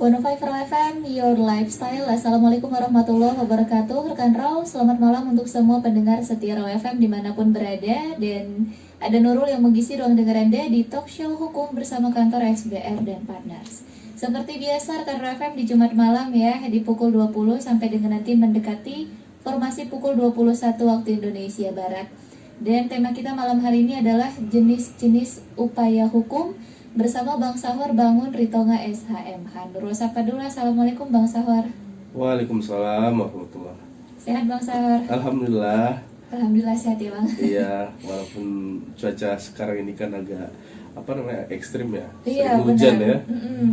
105 Raw FM, Your Lifestyle. Assalamualaikum warahmatullahi wabarakatuh. Rekan Raw, selamat malam untuk semua pendengar setia Raw FM dimanapun berada. Dan ada Nurul yang mengisi ruang dengar Anda di talk show hukum bersama kantor XBR dan Partners. Seperti biasa, rekan Raw FM di Jumat malam ya, di pukul 20 sampai dengan nanti mendekati formasi pukul 21 waktu Indonesia Barat. Dan tema kita malam hari ini adalah jenis-jenis upaya hukum bersama Bang Sahor Bangun Ritonga SHMH. Nurul sapa dulu. Assalamualaikum Bang Sahor. Waalaikumsalam warahmatullahi. Sehat Bang Sahor? Alhamdulillah. Alhamdulillah sehat ya Bang. Iya, walaupun cuaca sekarang ini kan agak ekstrim ya. Iya, sering hujan benar. ya.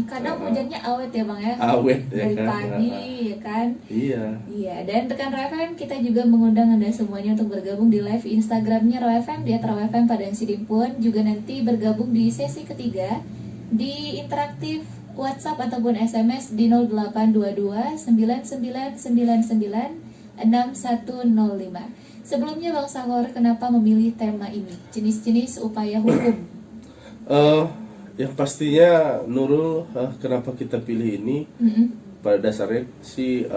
Kadang hujannya awet ya Bang ya. Awet ya dari kan. pagi ya kan. Iya. Iya, dan rekan Raw FM kita juga mengundang Anda semuanya untuk bergabung di live Instagramnya Raw FM di @raw FM Padang Sidimpun. Juga nanti bergabung di sesi ketiga di interaktif WhatsApp ataupun SMS di 0822 9999 6105. Sebelumnya Bang Sahor, kenapa memilih tema ini? Jenis-jenis upaya hukum. Yang pastinya Nurul, kenapa kita pilih ini? Pada dasarnya sih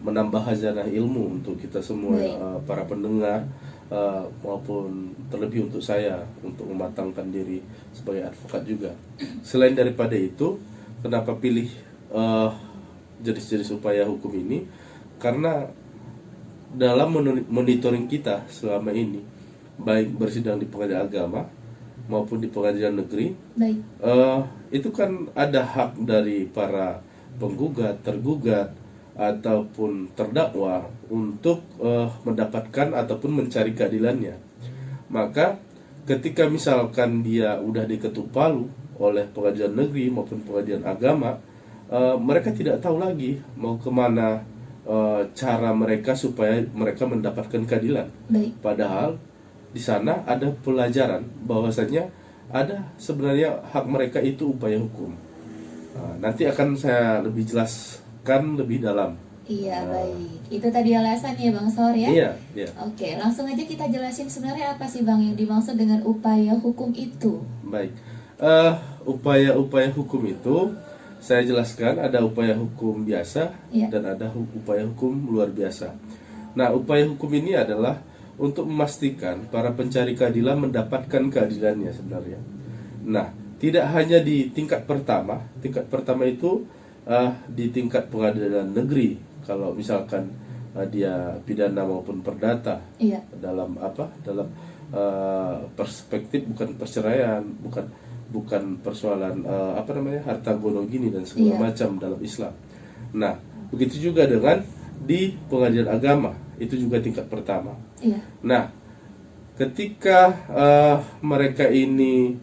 menambah khazanah ilmu untuk kita semua, para pendengar, maupun terlebih untuk saya untuk mematangkan diri sebagai advokat juga. Selain daripada itu, kenapa pilih jenis-jenis upaya hukum ini? Karena dalam monitoring kita selama ini, baik bersidang di pengadilan agama maupun di pengadilan negeri, itu kan ada hak dari para penggugat, tergugat, ataupun terdakwa untuk mendapatkan ataupun mencari keadilannya. Maka ketika misalkan dia udah diketuk palu oleh pengadilan negeri maupun pengadilan agama, mereka tidak tahu lagi mau kemana cara mereka supaya mereka mendapatkan keadilan. Padahal di sana ada pelajaran bahwasanya ada sebenarnya hak mereka itu upaya hukum. Nanti akan saya lebih jelaskan lebih dalam. Iya, baik. Itu tadi alasannya Bang Sahor ya? Iya. Oke, langsung aja kita jelasin sebenarnya apa sih Bang yang dimaksud dengan upaya hukum itu. Baik. Upaya-upaya hukum itu saya jelaskan, ada upaya hukum biasa dan ada upaya hukum luar biasa. Nah, upaya hukum ini adalah untuk memastikan para pencari keadilan mendapatkan keadilannya sebenarnya. Nah, tidak hanya di tingkat pertama. Tingkat pertama itu di tingkat pengadilan negeri. Kalau misalkan dia pidana maupun perdata, dalam perspektif bukan perceraian, bukan persoalan harta gono gini dan segala macam dalam Islam. Nah, begitu juga dengan di pengadilan agama, itu juga tingkat pertama. Nah, ketika mereka ini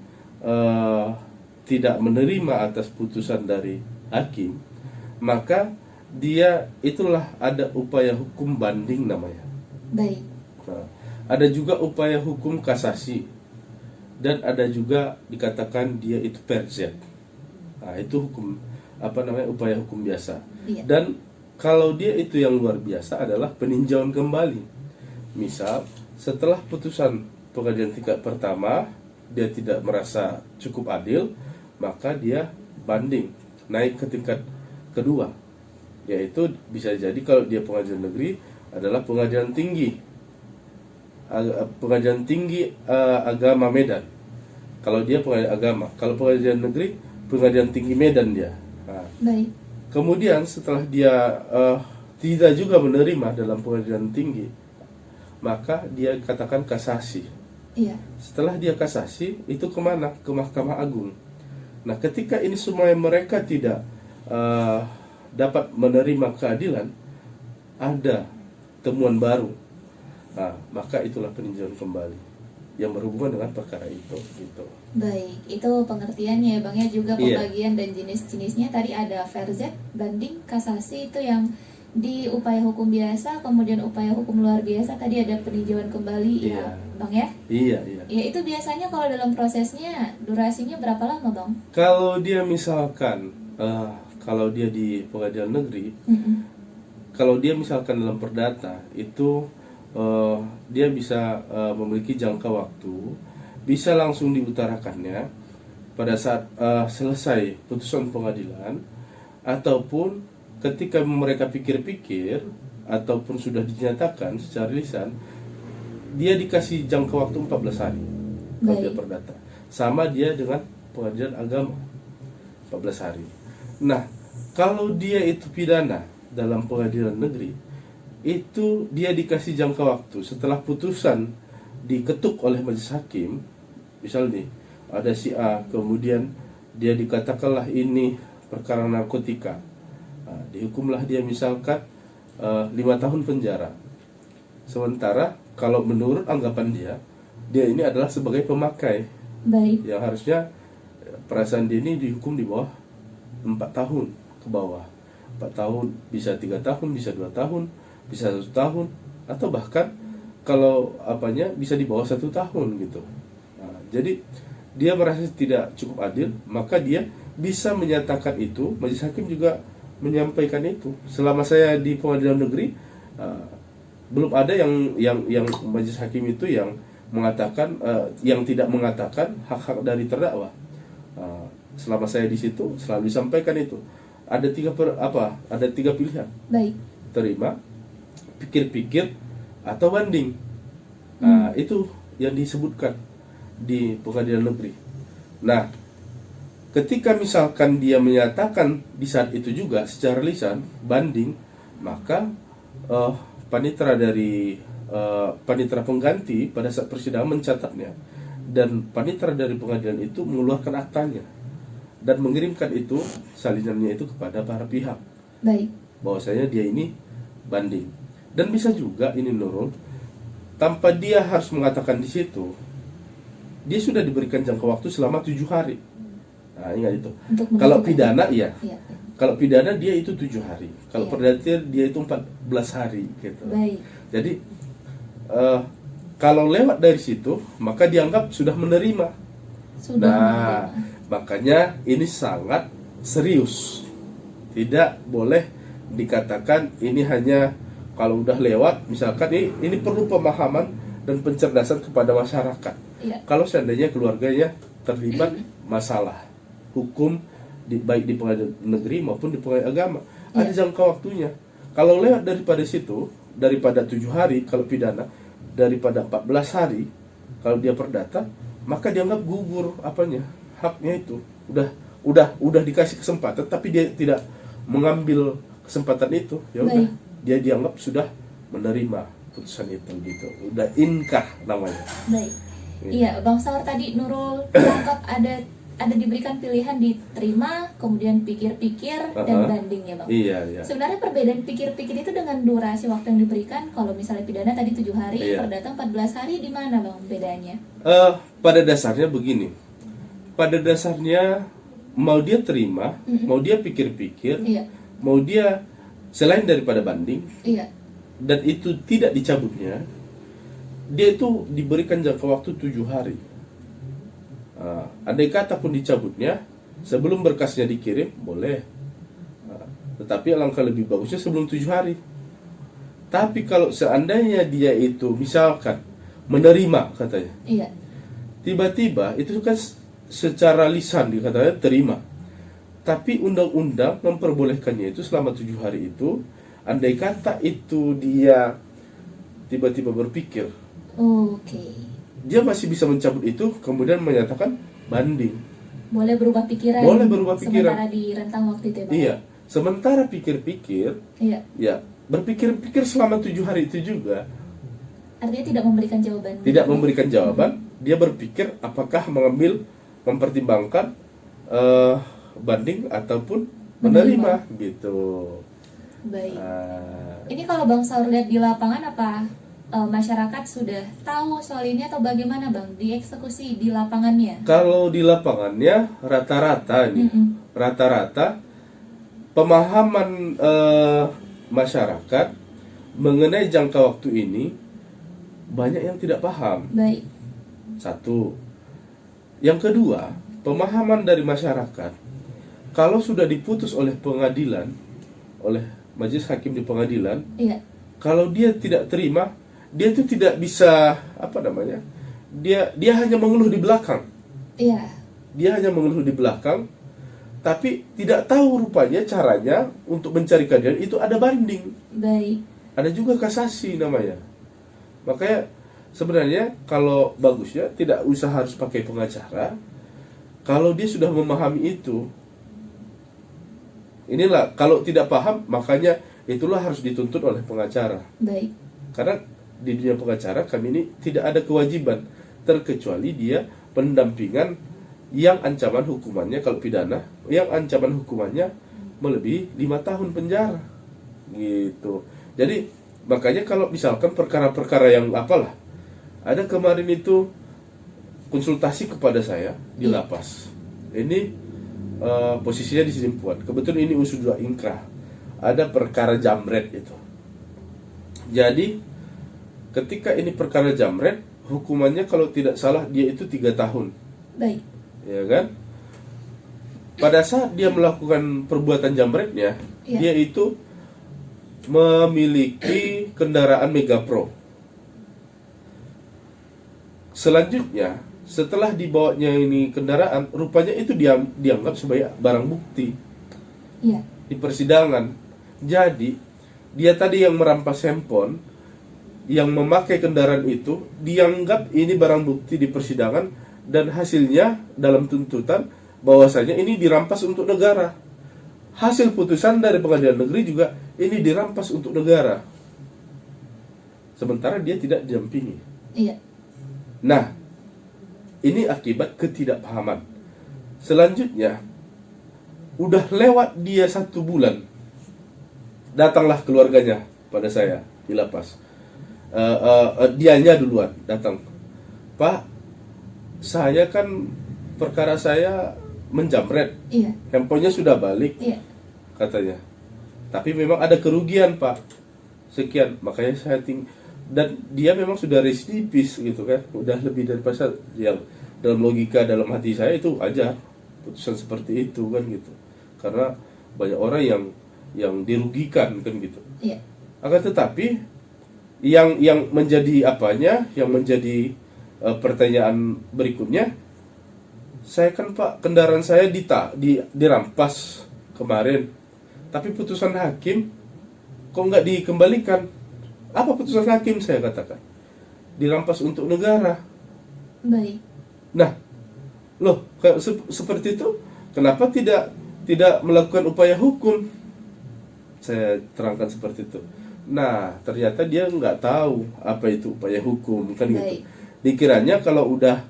tidak menerima atas putusan dari hakim, maka dia itulah ada upaya hukum banding namanya. Baik. Nah, ada juga upaya hukum kasasi dan ada juga dikatakan dia itu perzet. Nah, itu upaya hukum biasa. Dan kalau dia itu yang luar biasa adalah peninjauan kembali. Misal setelah putusan pengadilan tingkat pertama dia tidak merasa cukup adil, maka dia banding naik ke tingkat kedua, yaitu bisa jadi kalau dia pengadilan negeri adalah pengadilan tinggi agama Medan. Kalau dia pengadilan agama, kalau pengadilan negeri pengadilan tinggi Medan dia. Baik. Kemudian setelah dia tidak juga menerima dalam pengadilan tinggi, maka dia katakan kasasi. Setelah dia kasasi, itu kemana? Ke Mahkamah Agung. Nah, ketika ini semua mereka tidak dapat menerima keadilan, ada temuan baru. Nah, maka itulah peninjauan kembali yang berhubungan dengan perkara itu. Gitu. Baik, itu pengertiannya ya Bang ya, juga pembagian dan jenis-jenisnya tadi ada verzet, banding, kasasi itu yang di upaya hukum biasa, kemudian upaya hukum luar biasa tadi ada peninjauan kembali ya Bang ya? Iya. Ya, itu biasanya kalau dalam prosesnya durasinya berapa lama Bang? Kalau dia misalkan kalau dia di pengadilan negeri, kalau dia misalkan dalam perdata itu dia bisa memiliki jangka waktu, bisa langsung diutarakannya pada saat selesai putusan pengadilan, ataupun ketika mereka pikir-pikir ataupun sudah dinyatakan secara lisan, dia dikasih jangka waktu 14 hari kalau dia perdata. Sama dia dengan pengadilan agama, 14 hari. Nah, kalau dia itu pidana dalam pengadilan negeri, itu dia dikasih jangka waktu setelah putusan diketuk oleh majelis hakim. Misalnya nih, ada si A, kemudian dia dikatakanlah ini perkara narkotika, nah, dihukumlah dia misalkan 5 tahun penjara. Sementara kalau menurut anggapan dia ini adalah sebagai pemakai. Yang harusnya perasaan dia ini dihukum di bawah 4 tahun ke bawah. 4 tahun, bisa 3 tahun, bisa 2 tahun, bisa 1 tahun, atau bahkan kalau bisa di bawah 1 tahun gitu. Nah, jadi dia merasa tidak cukup adil, maka dia bisa menyatakan itu. Majelis hakim juga menyampaikan itu. Selama saya di pengadilan negeri, belum ada yang majelis hakim itu yang mengatakan, yang tidak mengatakan hak-hak dari terdakwa. Selama saya di situ selalu disampaikan itu. Ada tiga pilihan. Terima, pikir-pikir, atau banding. Nah, itu yang disebutkan di pengadilan negeri. Nah, ketika misalkan dia menyatakan di saat itu juga secara lisan banding, maka panitera dari panitera pengganti pada saat persidangan mencatatnya, dan panitera dari pengadilan itu mengeluarkan aktanya dan mengirimkan itu salinannya itu kepada para pihak. Bahwasanya dia ini banding. Dan bisa juga ini Nurul, tanpa dia harus mengatakan di situ, dia sudah diberikan jangka waktu selama 7 hari. Nah, ingat itu. Kalau pidana kalau pidana dia itu 7 hari. Kalau perdata dia itu 14 hari gitu. Jadi kalau lewat dari situ, maka dianggap sudah menerima. Makanya ini sangat serius. Tidak boleh dikatakan ini hanya kalau udah lewat, misalkan ini perlu pemahaman dan pencerdasan kepada masyarakat. Kalau seandainya keluarganya terlibat masalah hukum, baik di pengadilan negeri maupun di pengadilan agama, ada jangka waktunya. Kalau lewat daripada situ, daripada 7 hari kalau pidana, daripada 14 hari kalau dia perdata, maka dianggap gugur haknya itu. Udah dikasih kesempatan, tapi dia tidak mengambil kesempatan itu, ya udah dia dianggap sudah menerima putusan itu gitu. Udah inkah namanya. Iya, Bang Saur tadi Nurul menangkap ada diberikan pilihan diterima, kemudian pikir-pikir dan banding ya Bang. Iya. Sebenarnya perbedaan pikir-pikir itu dengan durasi waktu yang diberikan. Kalau misalnya pidana tadi 7 hari, perdata 14 hari, di mana Bang bedanya? Pada dasarnya begini. Pada dasarnya mau dia terima, mau dia pikir-pikir, mau dia selain daripada banding, dan itu tidak dicabutnya, dia itu diberikan jangka waktu 7 hari. Andai kata pun dicabutnya sebelum berkasnya dikirim, boleh. Tetapi alangkah lebih bagusnya sebelum 7 hari. Tapi kalau seandainya dia itu misalkan menerima katanya, tiba-tiba itu kan secara lisan dikatakan terima, tapi undang-undang memperbolehkannya itu selama 7 hari itu. Andai kata itu dia tiba-tiba berpikir, dia masih bisa mencabut itu, kemudian menyatakan banding. Boleh berubah pikiran. Sementara di rentang waktu itu ya, sementara pikir-pikir, berpikir-pikir selama 7 hari itu juga. Artinya tidak memberikan jawaban. Tidak memberikan jawaban. Dia berpikir apakah mempertimbangkan banding ataupun menerima gitu. Baik. Ini kalau Bang Saur lihat di lapangan, apa masyarakat sudah tahu soal ini atau bagaimana Bang di eksekusi di lapangannya? Kalau di lapangannya rata-rata pemahaman masyarakat mengenai jangka waktu ini banyak yang tidak paham. Satu. Yang kedua, pemahaman dari masyarakat, kalau sudah diputus oleh pengadilan, oleh majelis hakim di pengadilan, kalau dia tidak terima, dia itu tidak bisa dia hanya mengeluh di belakang. dia hanya mengeluh di belakang, tapi tidak tahu rupanya caranya untuk mencari keadilan itu ada banding. Baik. Ada juga kasasi namanya. Makanya sebenarnya kalau bagusnya tidak usah harus pakai pengacara. Kalau dia sudah memahami itu, inilah kalau tidak paham, makanya itulah harus dituntut oleh pengacara. Baik. Karena di dunia pengacara kami ini tidak ada kewajiban, terkecuali dia pendampingan yang ancaman hukumannya kalau pidana, yang ancaman hukumannya melebihi 5 tahun penjara. Gitu. Jadi makanya kalau misalkan perkara-perkara yang apalah, ada kemarin itu konsultasi kepada saya di lapas. Ini posisinya di Sidimpuan. Kebetulan ini usul 2 inkrah. Ada perkara jamret itu. Jadi ketika ini perkara jamret, hukumannya kalau tidak salah dia itu 3 tahun. Baik. Ya kan? Pada saat dia melakukan perbuatan jamretnya, dia itu memiliki kendaraan Mega Pro. Selanjutnya, setelah dibawanya ini kendaraan, rupanya itu dianggap sebagai barang bukti di persidangan. Jadi, dia tadi yang merampas handphone, yang memakai kendaraan itu, dianggap ini barang bukti di persidangan, dan hasilnya dalam tuntutan bahwasanya ini dirampas untuk negara. Hasil putusan dari pengadilan negeri juga ini dirampas untuk negara. Sementara dia tidak didampingi. Iya. Nah, ini akibat ketidakpahaman. Selanjutnya, udah lewat dia 1 bulan, datanglah keluarganya pada saya di lapas. Dianya duluan datang. Pak, saya kan perkara saya menjamret. Iya. Handphonenya sudah balik. Iya. Katanya. Tapi memang ada kerugian, Pak. Sekian, makanya saya dan dia memang sudah residivis gitu kan. Udah lebih dari pasal yang dalam logika dalam hati saya itu aja putusan seperti itu kan gitu. Karena banyak orang yang dirugikan kan gitu. Iya. Akan tetapi yang menjadi apanya, yang menjadi pertanyaan berikutnya, saya kan Pak, kendaraan saya dirampas kemarin, tapi putusan hakim kok nggak dikembalikan? Apa putusan hakim? Saya katakan dirampas untuk negara. Baik. Nah, loh, seperti itu, kenapa tidak melakukan upaya hukum? Saya terangkan seperti itu. Nah, ternyata dia nggak tahu apa itu upaya hukum kan gitu. Dikiranya kalau udah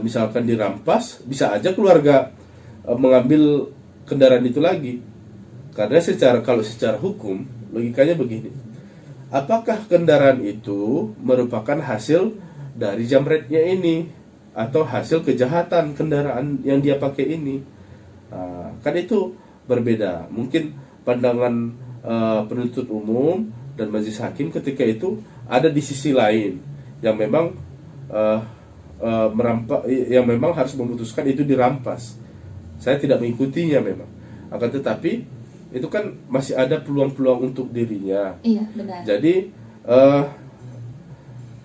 misalkan dirampas, bisa aja keluarga mengambil kendaraan itu lagi. Karena kalau secara hukum logikanya begini. Apakah kendaraan itu merupakan hasil dari jamretnya ini atau hasil kejahatan kendaraan yang dia pakai ini? Kan itu berbeda. Mungkin pandangan penuntut umum dan majelis hakim ketika itu ada di sisi lain yang memang yang memang harus memutuskan itu dirampas. Saya tidak mengikutinya memang. Akan tetapi itu kan masih ada peluang-peluang untuk dirinya. Iya, benar. Jadi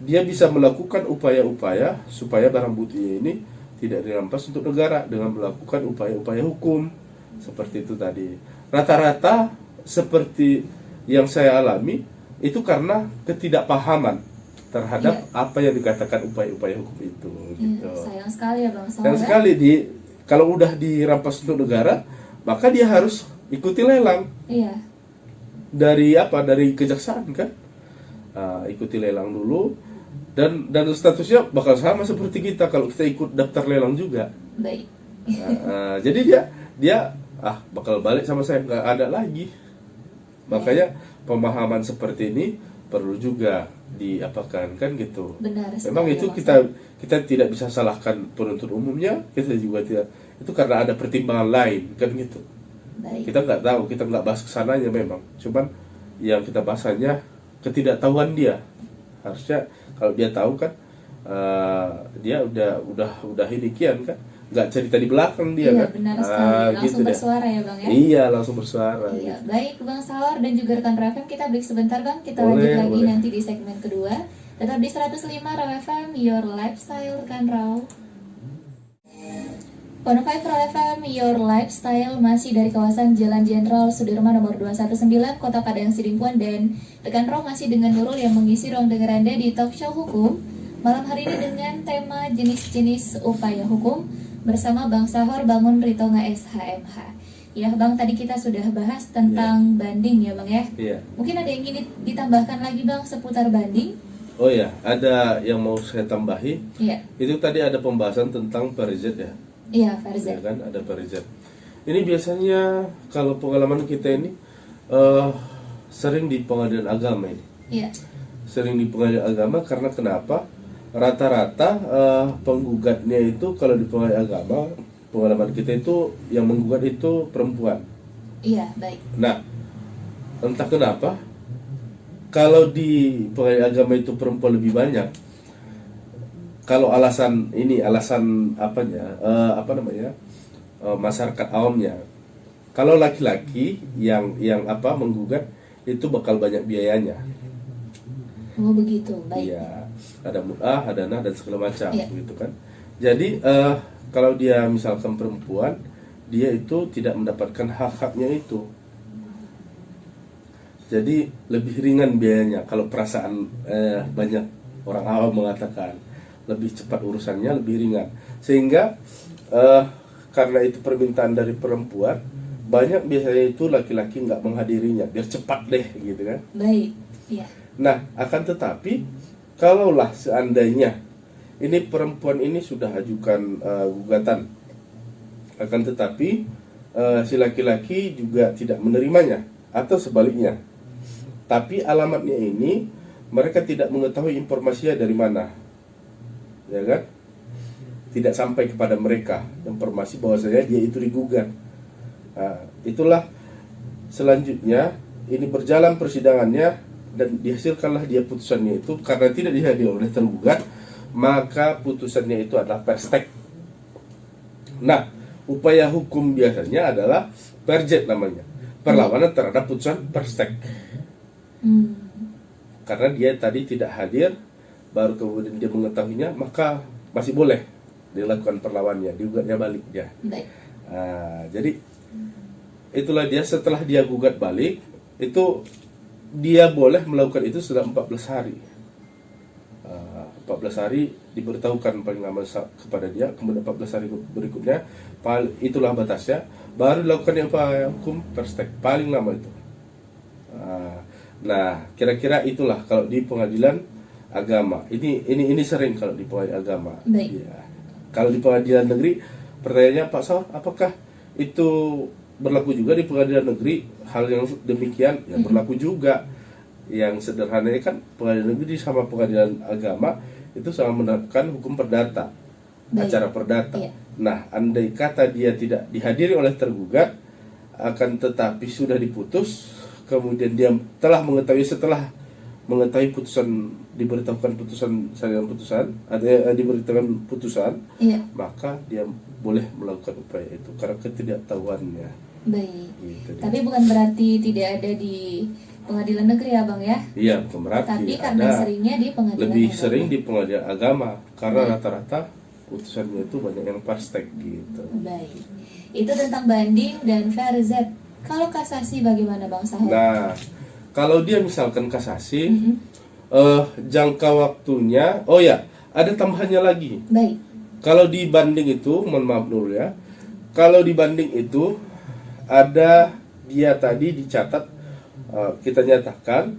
dia bisa melakukan upaya-upaya supaya barang bukti ini tidak dirampas untuk negara dengan melakukan upaya-upaya hukum seperti itu tadi. Rata-rata seperti yang saya alami itu karena ketidakpahaman terhadap apa yang dikatakan upaya-upaya hukum itu. Gitu. Sayang sekali ya Bang Sawar. Sayang sekali kalau udah dirampas untuk negara, maka dia harus ikuti lelang. Iya. Dari kejaksaan kan? Ikuti lelang dulu dan statusnya bakal sama seperti kita kalau kita ikut daftar lelang juga. Baik. Jadi dia bakal balik sama saya, nggak ada lagi. Makanya pemahaman seperti ini perlu juga diapakan kan gitu. Benar. Memang itu kita tidak bisa salahkan penuntut umumnya, kita juga tidak, itu karena ada pertimbangan lain kan gitu. Baik. Kita nggak tahu, kita nggak bahas kesananya memang. Cuman yang kita bahasanya ketidaktahuan dia. Harusnya kalau dia tahu kan, dia udah ini kian kan, nggak cerita di belakang dia kan. Benar sekali. Langsung gitu bersuara ya Bang ya. Iya, langsung bersuara. Iya, baik Bang Sawar dan juga rekan RFM, kita break sebentar Bang. Kita Boleh, lanjut lagi boleh. nanti di segmen kedua. Tetap di 105 RFM, Your Lifestyle rekan Raw. 105 Pro FM, Your Lifestyle, masih dari kawasan Jalan Jenderal Sudirman nomor 219, Kota Padang Sidimpuan, dan rekan Roh masih dengan Nurul yang mengisi ruang dengar Anda di talk show hukum malam hari ini dengan tema jenis-jenis upaya hukum bersama Bang Sahor Bangun Ritonga SHMH. Ya Bang, tadi kita sudah bahas tentang banding ya Bang ya. Mungkin ada yang ingin ditambahkan lagi Bang seputar banding? Oh ya, ada yang mau saya tambahi. Itu tadi ada pembahasan tentang PRZ ya. Iya, PRZ. Ya kan, ada PRZ. Ini biasanya kalau pengalaman kita ini sering di pengadilan agama ini. Iya. Sering di pengadilan agama karena kenapa? Rata-rata penggugatnya itu kalau di pengadilan agama, pengalaman kita itu yang menggugat itu perempuan. Iya, baik. Nah, entah kenapa kalau di pengadilan agama itu perempuan lebih banyak. Kalau alasan apanya, masyarakat awamnya. Kalau laki-laki yang menggugat itu bakal banyak biayanya. Oh begitu, baik. Iya, ada mut'ah, ada nah dan segala macam, gitu kan. Jadi kalau dia misalkan perempuan, dia itu tidak mendapatkan hak-haknya itu. Jadi lebih ringan biayanya. Kalau perasaan banyak orang awam mengatakan lebih cepat urusannya, lebih ringan. Sehingga karena itu permintaan dari perempuan, banyak biasanya itu laki-laki nggak menghadirinya, biar cepat deh gitu kan. Baik, iya. Nah, akan tetapi kalaulah seandainya ini perempuan ini sudah ajukan gugatan, akan tetapi si laki-laki juga tidak menerimanya atau sebaliknya, tapi alamatnya ini mereka tidak mengetahui informasinya dari mana, ya kan? Tidak sampai kepada mereka informasi bahwasanya dia itu digugat. Nah, itulah selanjutnya ini berjalan persidangannya dan dihasilkanlah dia putusannya itu karena tidak dihadiri oleh tergugat, maka putusannya itu adalah perstek. Nah, upaya hukum biasanya adalah perjet namanya, perlawanan terhadap putusan perstek. Karena dia tadi tidak hadir, baru kemudian dia mengetahuinya, maka masih boleh dilakukan perlawannya, digugatnya balik dia. Jadi itulah dia, setelah dia gugat balik, itu dia boleh melakukan itu setelah 14 hari. 14 hari diberitahukan paling lama kepada dia, kemudian 14 hari berikutnya, itulah batasnya, baru dilakukan yang hukum perstek, paling lama itu. Nah, kira-kira itulah kalau di pengadilan agama. Ini sering kalau di pengadilan agama. Ya. Kalau di pengadilan negeri, pertanyaannya Pak Saur, apakah itu berlaku juga di pengadilan negeri? Hal yang demikian ya berlaku juga. Yang sederhananya kan pengadilan negeri sama pengadilan agama itu sama menerapkan hukum perdata, acara perdata. Nah, andai kata dia tidak dihadiri oleh tergugat, akan tetapi sudah diputus, kemudian dia telah mengetahui setelah mengetahui putusan, diberitahukan putusan, diberitahukan putusan, maka dia boleh melakukan upaya itu karena ketidaktahuannya. Baik. Gitu, tapi bukan berarti tidak ada di pengadilan negeri ya Bang ya? Iya, bukan berarti. Tapi karena seringnya di pengadilan lebih agama. Sering di pengadilan agama karena rata-rata putusannya itu banyak yang perstek gitu. Baik. Itu tentang banding dan VRZ. Kalau kasasi bagaimana Bang Sahur? Nah, kalau dia misalkan kasasi, jangka waktunya, ada tambahannya lagi. Baik. Kalau dibanding itu, mohon maaf dulu ya. Kalau dibanding itu ada dia tadi dicatat, kita nyatakan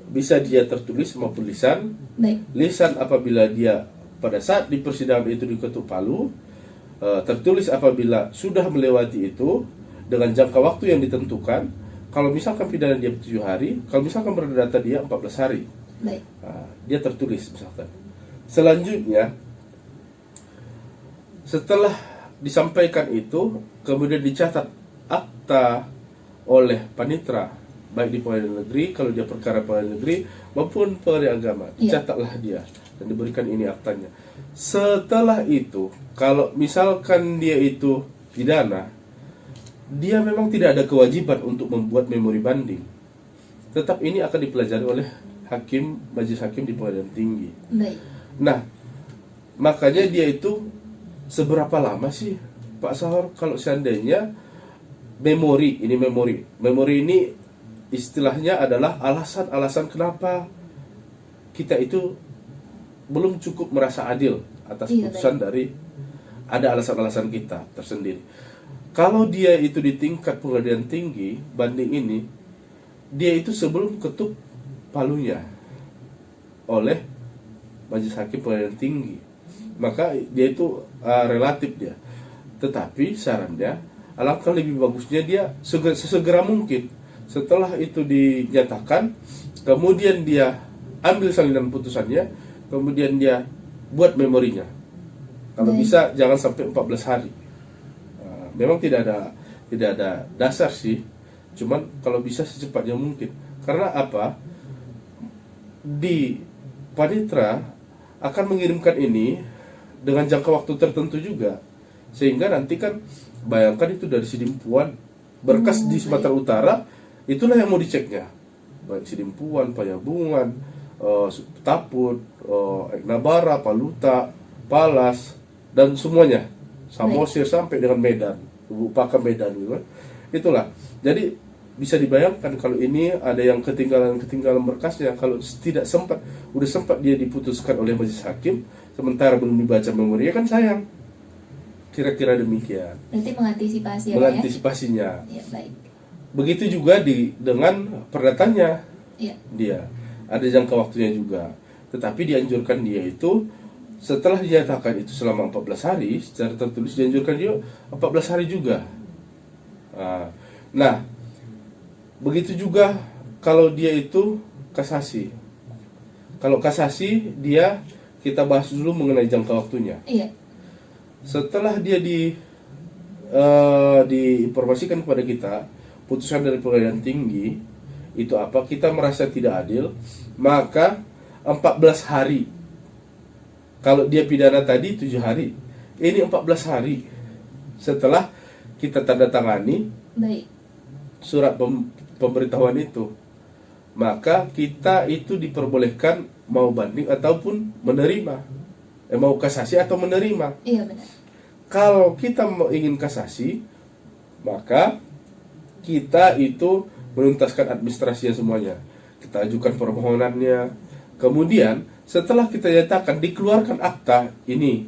bisa dia tertulis maupun lisan. Baik. Lisan apabila dia pada saat di persidangan itu diketuk palu, tertulis apabila sudah melewati itu dengan jangka waktu yang ditentukan. Kalau misalkan pidana dia 7 hari, kalau misalkan perdata dia 14 hari. Baik. Dia tertulis misalkan. Selanjutnya, setelah disampaikan itu, kemudian dicatat akta oleh panitra, baik di pengadilan negeri, kalau dia perkara pengadilan negeri, maupun pengadilan agama, dicatatlah dia dan diberikan ini aktanya. Setelah itu, kalau misalkan dia itu pidana, dia memang tidak ada kewajiban untuk membuat memori banding. Tetap ini akan dipelajari oleh majelis hakim di pengadilan tinggi. Baik. Nah, makanya dia itu seberapa lama sih Pak Sahor, kalau seandainya memori ini istilahnya adalah alasan-alasan kenapa kita itu belum cukup merasa adil atas putusan dari, ada alasan-alasan kita tersendiri. Kalau dia itu di tingkat pengadilan tinggi, banding ini, dia itu sebelum ketuk palunya oleh majelis hakim pengadilan tinggi, maka dia itu relatif dia. Tetapi sarannya, alangkah lebih bagusnya dia sesegera mungkin setelah itu dinyatakan, kemudian dia ambil salinan putusannya, kemudian dia buat memorinya. Kalau bisa jangan sampai 14 hari. Memang tidak ada dasar sih, cuman kalau bisa secepatnya mungkin. Karena apa? Di Panitra akan mengirimkan ini dengan jangka waktu tertentu juga, sehingga nanti kan bayangkan itu dari Sidimpuan berkas di Sumatera Utara, itulah yang mau diceknya, baik Sidimpuan, Payabungan, Taput, Eknabara, Paluta, Palas, dan semuanya, Samosir sampai dengan Medan, Pakam Medan gitu kan. Itulah. Jadi bisa dibayangkan kalau ini ada yang ketinggalan berkasnya, kalau tidak sempat, udah sempat dia diputuskan oleh majelis hakim, sementara belum dibaca memorinya, kan sayang. Kira-kira demikian. Berarti mengantisipasi ya, mengantisipasinya. Ya, baik. Begitu juga dengan perdatanya. Ya. Dia ada jangka waktunya juga, tetapi dianjurkan dia itu setelah dinyatakan itu selama 14 hari secara tertulis, dianjurkan dia 14 hari juga. Nah, begitu juga kalau dia itu kasasi. Kalau kasasi, dia kita bahas dulu mengenai jangka waktunya. Iya. Setelah dia diinformasikan kepada kita putusan dari pengadilan tinggi itu apa, kita merasa tidak adil, maka 14 hari. Kalau dia pidana tadi 7 hari, ini 14 hari setelah kita tanda tangani surat pemberitahuan itu, maka kita itu diperbolehkan mau banding ataupun menerima, mau kasasi atau menerima. Iya, benar. Kalau kita ingin kasasi, maka kita itu menuntaskan administrasinya semuanya. Kita ajukan permohonannya. Kemudian setelah kita nyatakan, dikeluarkan akta, ini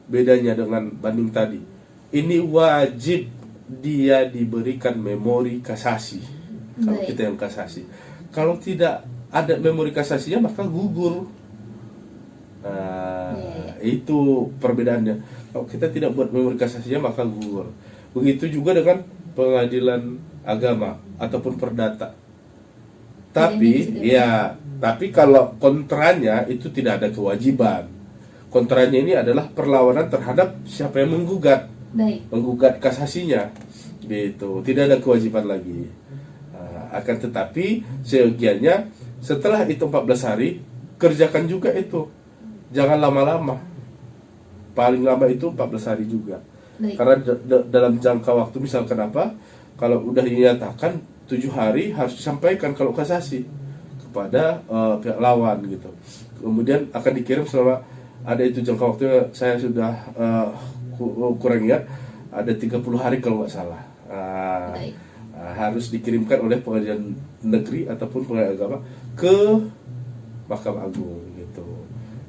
bedanya dengan banding tadi. Ini wajib dia diberikan memori kasasi. Kalau kita yang kasasi. Kalau tidak ada memori kasasinya, maka gugur. Itu perbedaannya. Kalau kita tidak buat memori kasasinya, maka gugur. Begitu juga dengan pengadilan agama ataupun perdata. Tapi kalau kontranya itu tidak ada kewajiban. Kontranya ini adalah perlawanan terhadap siapa yang menggugat. Menggugat kasasinya. Gitu. Tidak ada kewajiban lagi. Akan tetapi seyogianya setelah itu 14 hari kerjakan juga itu. Jangan lama-lama. Paling lama itu 14 hari juga. Karena dalam jangka waktu, misalkan apa, kalau udah dinyatakan 7 hari harus disampaikan kalau kasasi kepada pihak lawan gitu. Kemudian akan dikirim selama ada itu jangka waktunya, saya sudah kurang ingat, ada 30 hari kalau nggak salah. Harus dikirimkan oleh pengadilan negeri ataupun pengadilan agama ke Mahkamah Agung gitu.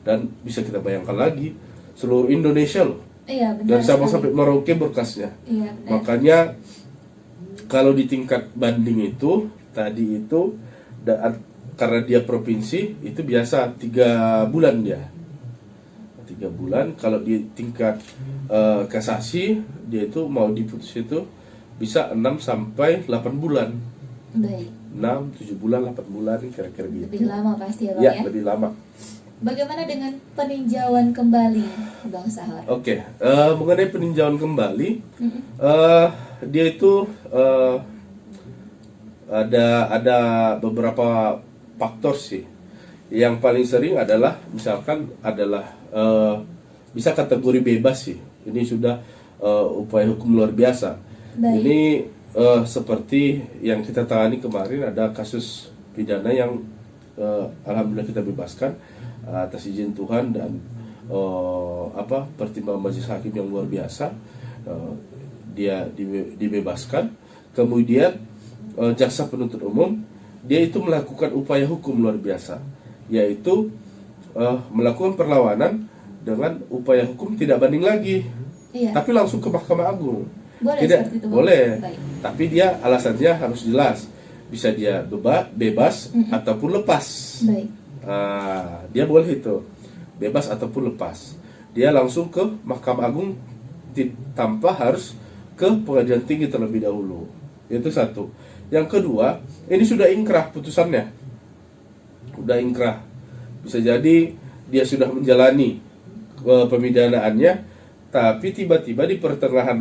Dan bisa kita bayangkan lagi seluruh Indonesia loh. Iya, benar. Dari Sabang sampai Merauke berkasnya. Iya, benar. Makanya kalau di tingkat banding itu tadi itu karena dia provinsi itu biasa 3 bulan dia. 3 bulan. Kalau di tingkat kasasi dia itu mau diputus itu bisa 6 sampai 8 bulan. Baik. 6, 7 bulan, 8 bulan kira-kira gitu. Lebih lama pasti ya, Bang ya? Ya, lebih lama. Bagaimana dengan peninjauan kembali, Bang Sahor? Oke, mengenai peninjauan kembali, dia itu ada beberapa faktor sih. Yang paling sering adalah misalkan adalah bisa kategori bebas sih. Ini sudah upaya hukum luar biasa. Baik. Ini seperti yang kita tangani kemarin, ada kasus pidana yang alhamdulillah kita bebaskan atas izin Tuhan dan pertimbangan majelis hakim yang luar biasa. eh, dia dibebaskan. Kemudian jaksa penuntut umum dia itu melakukan upaya hukum luar biasa, yaitu melakukan perlawanan dengan upaya hukum tidak banding lagi, tapi langsung ke Mahkamah Agung. Boleh Tidak seperti itu, boleh. Baik. Tapi dia alasannya harus jelas. Bisa dia bebas ataupun lepas. Baik. Dia boleh itu bebas ataupun lepas. Dia langsung ke Mahkamah Agung tanpa harus ke Pengadilan Tinggi terlebih dahulu. Itu satu. Yang kedua, ini sudah ingkrah putusannya. Sudah ingkrah. Bisa jadi dia sudah menjalani pemidanaannya, tapi tiba-tiba di pertengahan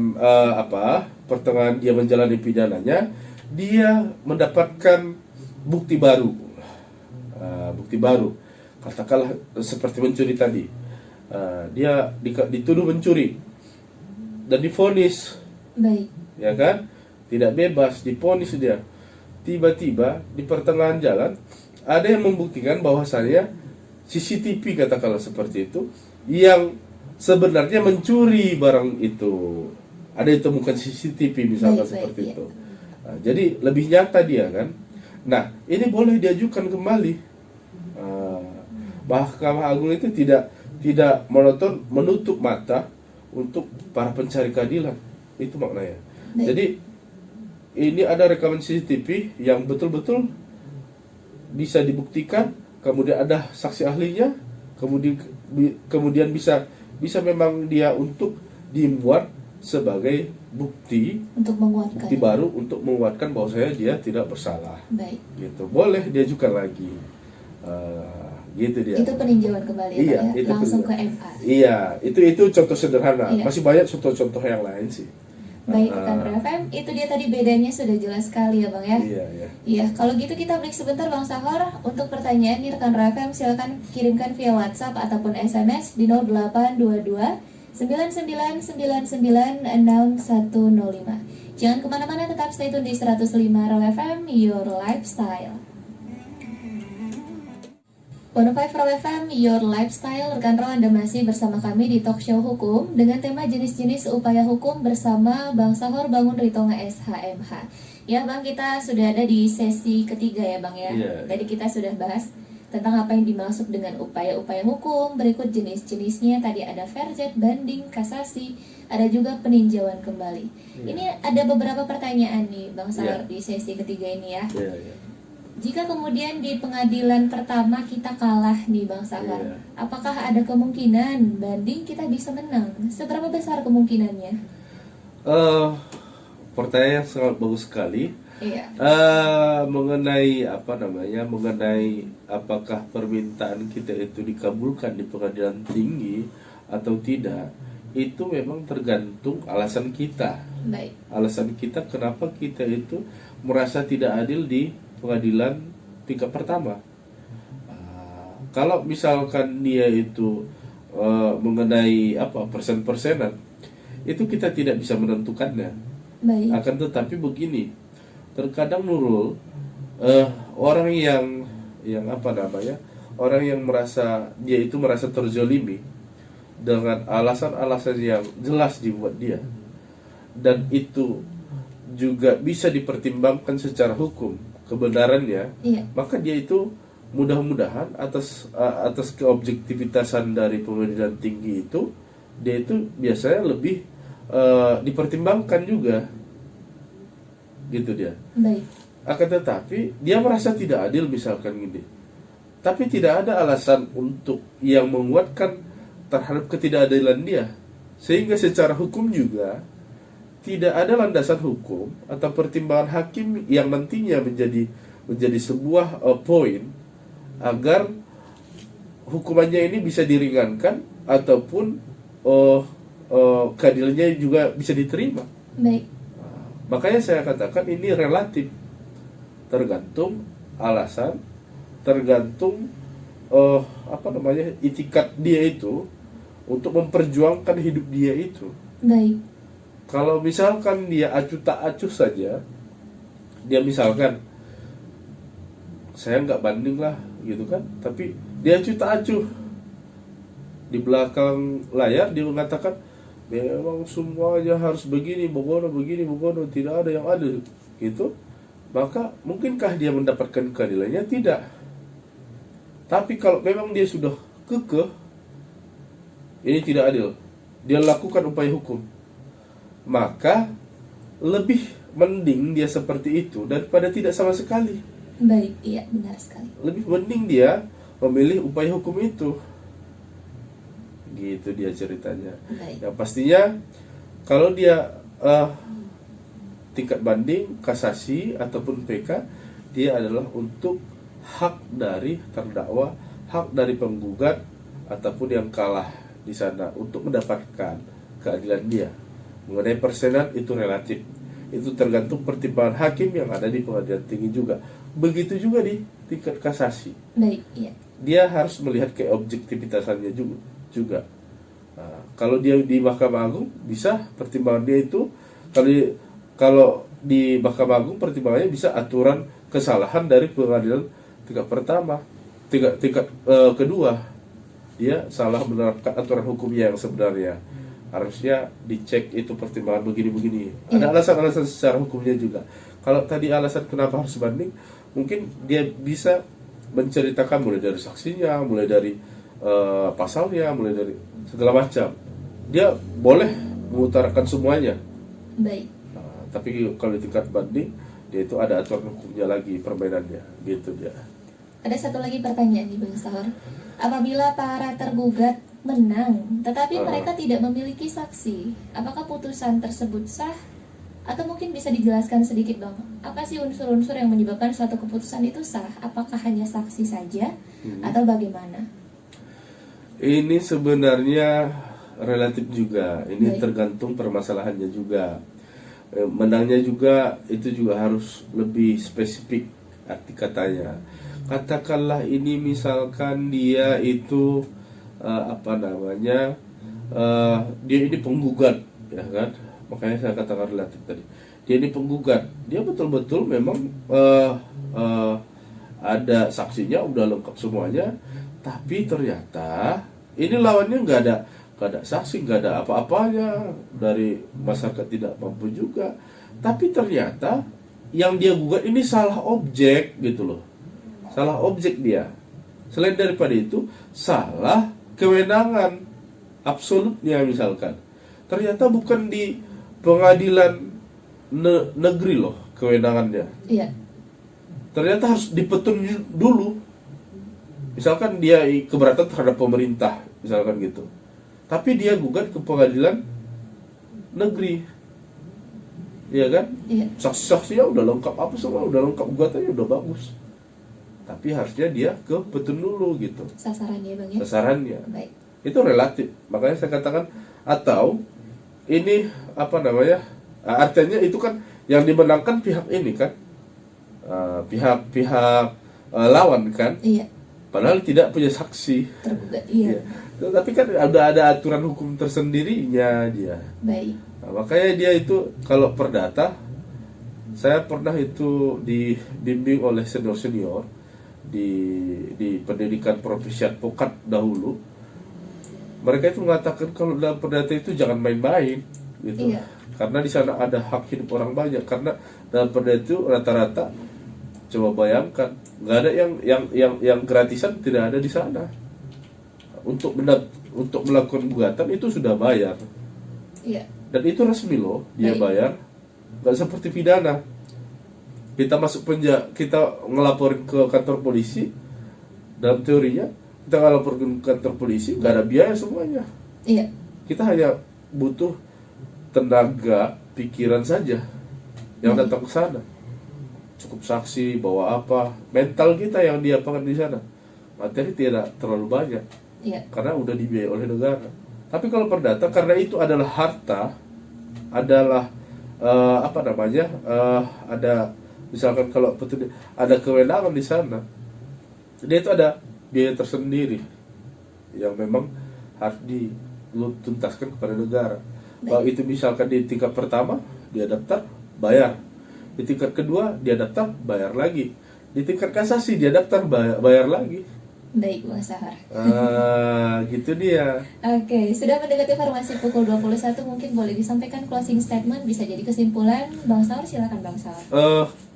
pertengahan dia menjalani pidananya, dia mendapatkan bukti baru. Bukti baru, katakanlah seperti mencuri tadi. Dia dituduh mencuri dan divonis, baik, ya kan, tidak bebas, divonis dia. Tiba-tiba di pertengahan jalan ada yang membuktikan bahwasannya CCTV, katakanlah seperti itu, yang sebenarnya mencuri barang itu ada ditemukan CCTV misalnya, seperti itu. Jadi lebih nyata dia kan. Nah, ini boleh diajukan kembali. Mahkamah Agung itu tidak menutup mata untuk para pencari keadilan. Itu maknanya. Jadi ini ada rekaman CCTV yang betul-betul bisa dibuktikan, kemudian ada saksi ahlinya, kemudian bisa memang dia untuk dibuat sebagai bukti baru untuk menguatkan bahwa dia tidak bersalah. Baik. Gitu. Boleh diajukan lagi. Gitu dia. Itu peninjauan kembali ya, Pak, ya? Langsung ke MA. Iya, itu contoh sederhana. Iya. Masih banyak contoh-contoh yang lain sih. Baik, rekan FM, itu dia tadi bedanya sudah jelas sekali ya, Bang ya. Iya, kalau gitu kita break sebentar, Bang Sahor. Untuk pertanyaan nih rekan FM, silakan kirimkan via WhatsApp ataupun SMS di 0822 9999 6105. Jangan kemana-mana, tetap stay tune di 105 Raw FM, Your Lifestyle. 105 Raw FM, Your Lifestyle. Rekan Raw, Anda masih bersama kami di Talk Show Hukum dengan tema jenis-jenis upaya hukum bersama Bang Sahor Bangun Ritonga SHMH. Ya Bang, kita sudah ada di sesi ketiga ya Bang ya. Tadi kita sudah bahas tentang apa yang dimaksud dengan upaya-upaya hukum. Berikut jenis-jenisnya, tadi ada verzet, banding, kasasi, ada juga peninjauan kembali. Ini ada beberapa pertanyaan nih Bang Sahor di sesi ketiga ini ya. Jika kemudian di pengadilan pertama kita kalah nih Bang Sahar, apakah ada kemungkinan banding kita bisa menang? Seberapa besar kemungkinannya? Pertanyaan yang sangat bagus sekali. Mengenai mengenai apakah permintaan kita itu dikabulkan di pengadilan tinggi atau tidak, itu memang tergantung alasan kita. Baik. Alasan kita kenapa kita itu merasa tidak adil di pengadilan tingkat pertama. Kalau misalkan dia itu mengenai persen-persenan, itu kita tidak bisa menentukannya. Baik. Akan tetapi begini, terkadang Nurul, orang yang orang yang merasa dia itu merasa terzolimi dengan alasan-alasan yang jelas dibuat dia, dan itu juga bisa dipertimbangkan secara hukum kebenarannya, maka dia itu mudah-mudahan atas keobjektivitasan dari pengadilan tinggi itu, dia itu biasanya lebih dipertimbangkan juga, gitu dia. Baik. Akan tetapi dia merasa tidak adil misalkan gini, tapi tidak ada alasan untuk yang menguatkan terhadap ketidakadilan dia, sehingga secara hukum juga tidak ada landasan hukum atau pertimbangan hakim yang nantinya menjadi sebuah poin agar hukumannya ini bisa diringankan ataupun keadilannya juga bisa diterima. Baik. Makanya saya katakan ini relatif, tergantung alasan, tergantung itikat dia itu untuk memperjuangkan hidup dia itu. Baik. Kalau misalkan dia acuh tak acuh saja, dia misalkan saya nggak banding lah gitu kan, tapi dia acuh tak acuh di belakang layar dia mengatakan memang semuanya harus begini, begono, tidak ada yang adil gitu, maka mungkinkah dia mendapatkan keadilannya? Tidak. Tapi kalau memang dia sudah kekeh ini tidak adil, dia lakukan upaya hukum, maka lebih mending dia seperti itu daripada tidak sama sekali. Baik, iya benar sekali. Lebih mending dia memilih upaya hukum itu. Gitu dia ceritanya. Baik. Yang pastinya kalau dia tingkat banding, kasasi ataupun PK, dia adalah untuk hak dari terdakwa, hak dari penggugat ataupun yang kalah di sana untuk mendapatkan keadilan dia. Mengenai persenan itu relatif. Itu tergantung pertimbangan hakim yang ada di pengadilan tinggi juga. Begitu juga di tingkat kasasi. Baik, iya. Dia harus melihat keobjektivitasannya juga. Nah, kalau dia di Mahkamah Agung bisa pertimbangan dia itu, kalau di Mahkamah Agung pertimbangannya bisa aturan kesalahan dari pengadilan tingkat pertama, tingkat kedua, dia salah menerapkan aturan hukumnya yang sebenarnya. Harusnya dicek itu pertimbangan begini-begini. Ada alasan-alasan secara hukumnya juga. Kalau tadi alasan kenapa harus banding, mungkin dia bisa menceritakan mulai dari saksinya, mulai dari pasalnya, mulai dari segala macam. Dia boleh mengutarakan semuanya. Baik. Nah, tapi kalau di tingkat banding, dia itu ada aturan hukumnya lagi, permainannya, gitu dia. Ada satu lagi pertanyaan nih Bang Sahor. Apabila para tergugat menang, tetapi mereka tidak memiliki saksi, apakah putusan tersebut sah? Atau mungkin bisa dijelaskan sedikit Bang, apa sih unsur-unsur yang menyebabkan suatu keputusan itu sah? Apakah hanya saksi saja atau bagaimana? Ini sebenarnya relatif juga. Ini Baik. tergantung permasalahannya juga. Menangnya juga itu juga harus lebih spesifik arti katanya. Katakanlah ini misalkan dia itu dia ini penggugat, ya kan? Makanya saya katakan relatif tadi. Dia ini penggugat, dia betul-betul memang ada saksinya, udah lengkap semuanya, tapi ternyata ini lawannya nggak ada saksi, nggak ada apa-apanya, dari masyarakat tidak mampu juga, tapi ternyata yang dia gugat ini salah objek gitu loh, salah objek dia. Selain daripada itu, salah kewenangan absolutnya misalkan. Ternyata bukan di pengadilan negeri loh kewenangannya. Iya. Ternyata harus dipetun dulu. Misalkan dia keberatan terhadap pemerintah, misalkan gitu. Tapi dia gugat ke pengadilan negeri. Iya kan? Iya. Saksi-saksinya udah lengkap, apa semua udah lengkap, gugatannya udah bagus. Tapi harusnya dia ke petun dulu gitu. Sasarannya Bang ya. Sasarannya. Baik. Itu relatif. Makanya saya katakan, atau ini artinya itu kan yang dimenangkan pihak ini kan, pihak lawan kan. Iya. Padahal tidak punya saksi. Tergugat. Iya. Tapi kan ada aturan hukum tersendirinya dia. Baik. Nah, makanya dia itu kalau perdata, saya pernah itu dibimbing oleh senior di pendidikan profesi advokat dahulu. Mereka itu mengatakan kalau dalam perdata itu jangan main-main gitu. Iya. Karena di sana ada hak hidup orang banyak. Karena dalam perdata itu rata-rata, coba bayangkan, nggak ada yang gratisan, tidak ada di sana. Untuk melakukan gugatan itu sudah bayar. Iya. Dan itu resmi loh, dia Baik. bayar. Nggak seperti pidana. Kita masuk penjara, kita ngelaporin ke kantor polisi. Dalam teorinya, kita ngelaporin ke kantor polisi, nggak ada biaya semuanya. Iya. Kita hanya butuh tenaga pikiran saja yang datang ke sana. Cukup saksi, bawa apa, mental kita yang diapakan di sana. Materi tidak terlalu banyak. Iya. Karena udah dibiayai oleh negara. Tapi kalau perdata, karena itu adalah harta, adalah ada misalkan kalau ada kewenangan di sana, dia itu ada biaya tersendiri yang memang harus dituntaskan kepada negara. Kalau itu misalkan di tingkat pertama dia daftar, bayar. Di tingkat kedua dia daftar, bayar lagi. Di tingkat kasasi dia daftar, bayar lagi. Baik, Bang Sahar. Gitu dia. Oke, sudah mendekati informasi pukul 21, mungkin boleh disampaikan closing statement, bisa jadi kesimpulan. Bang Sahar, silakan Bang Sahar.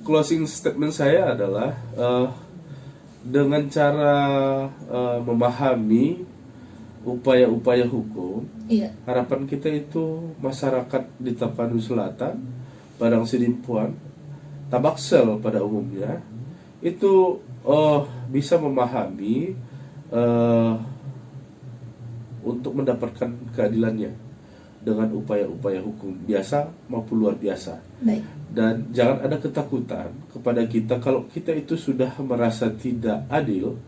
Closing statement saya adalah dengan cara memahami upaya-upaya hukum, iya. Harapan kita itu masyarakat di Tapanuli Selatan, Padang Sidimpuan, Tabaksel pada umumnya itu bisa memahami untuk mendapatkan keadilannya dengan upaya-upaya hukum biasa maupun luar biasa. Baik. Dan jangan ada ketakutan kepada kita kalau kita itu sudah merasa tidak adil,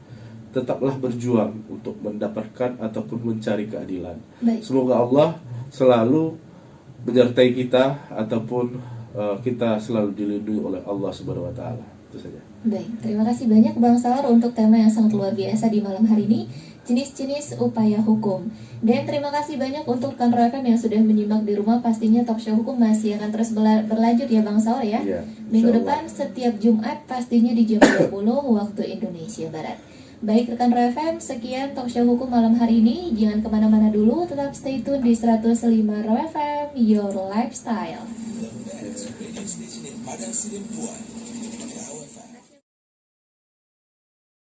tetaplah berjuang untuk mendapatkan ataupun mencari keadilan. Baik. Semoga Allah selalu menyertai kita ataupun kita selalu dilindungi oleh Allah Subhanahu wa taala. Itu saja. Baik, terima kasih banyak Bang Sahar untuk tema yang sangat luar biasa di malam hari ini, jenis-jenis upaya hukum. Dan terima kasih banyak untuk rekan FM yang sudah menyimak di rumah. Pastinya talk show hukum masih akan terus berlanjut ya Bang Sahar ya. Iya, Minggu depan setiap Jumat pastinya di jam 20 waktu Indonesia Barat. Baik rekan FM, sekian talk show hukum malam hari ini. Jangan kemana-mana dulu, tetap stay tune di 105 FM, Your Lifestyle.